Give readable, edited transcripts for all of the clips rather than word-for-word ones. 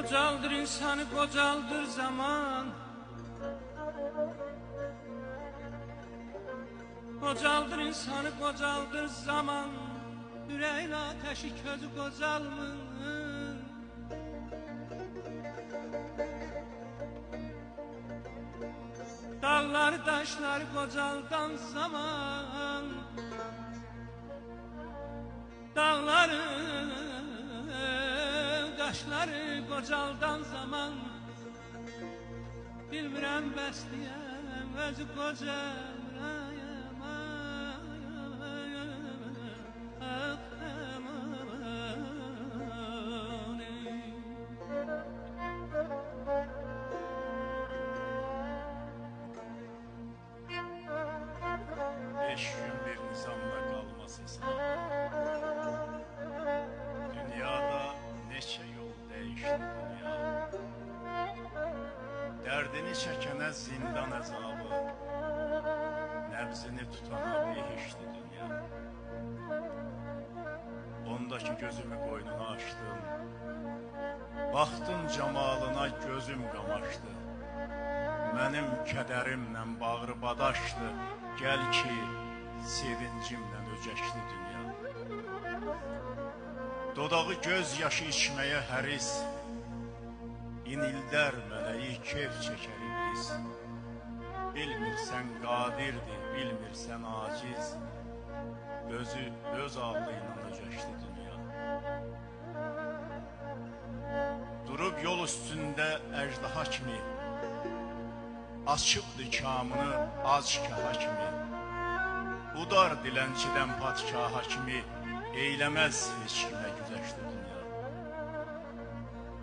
Qocaldır insanı, qocaldır zaman. Qocaldır insanı, qocaldır zaman. Ürəyin ateşi közü qocalmır. Dağları daşları qocaldan zaman. Dağları daşları qocaldan zaman. Bilmirəm bəsləyəm özü qocalırayam. Beş gün bir nizamda kalması sana. Dünyada neçe yol değişti dünya. Derdini çekene zindan azabı, nebzini tutana behişti dünya. Ondaki gözümü koynuna açtım, baktım cemalına gözüm kamaştı. Mənim kədərimlə bağrı badaşdı, gəl ki, sevincimlə öcəşdi dünya. Dodağı göz yaşı içməyə həris, inildər mələyi keyf çəkər iblis. Bilmirsən qadirdir, bilmirsən aciz, özü öz ağlı ilə öcəşdi dünya. Durub yol üstündə əjdaha kimi, açıbdı kamını az kaha kimi. Udar dilənçidən padşaha kimi, eyləməz heç kimə güzəşdi dünya.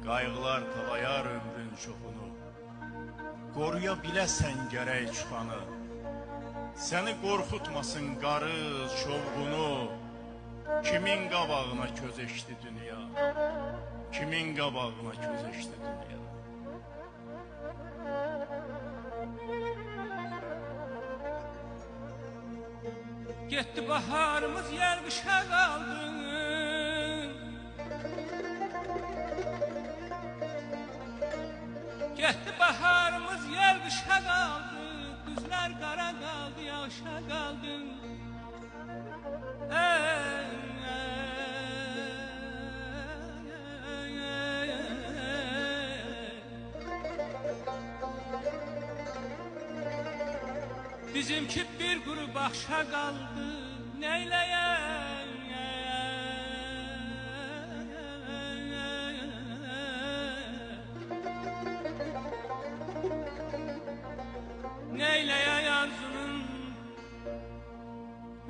Qayğılar talayar ömrün çoxunu, qoruya biləsən gərək çuxanı. Səni qorxutmasın qarı, çovğunu, kimin qabağına közəşdi dünya, kimin qabağına közəşdi dünya. Getdi baharımız yer qışa qaldı. Getdi baharımız yer qışa qaldı. Güzlər qara qaldı, yağışa qaldı. Bizimki bir quru baxşa qaldı, neyləyəm? Neyləyək arzunun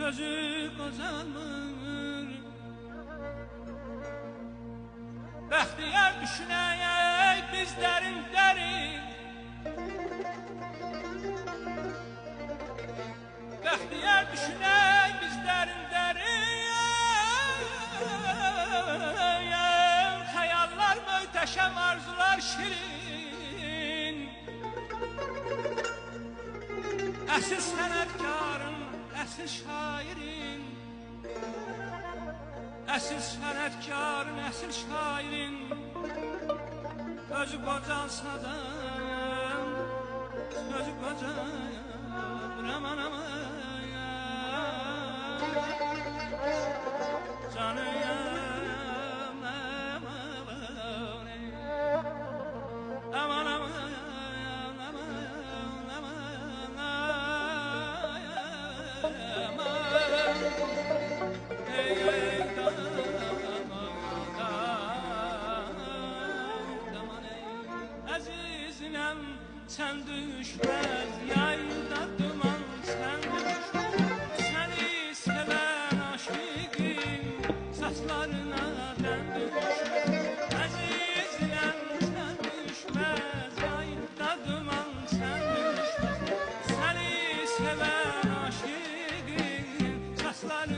özü qocalmır. Bəxtiyar düşünəyək biz dərin dərin. Bəxtiyar düşünək biz dərin dərin. Xəyallar möhtəşəm, arzular şirin. Əsil sənətkarın, əsil şairin. Əsil sənətkarın, əsil şairin. Özü qocalsa da, özü qocalır, aman aman. Canıyam, aman aman, əzizinem sen düşmez yayda duman sen düşmez. Seni seven aşıkım saçlarına ben düşmez. Əzizinem sen düşmez yayda duman sen düşmez. Seni seven aşıkım saçlarına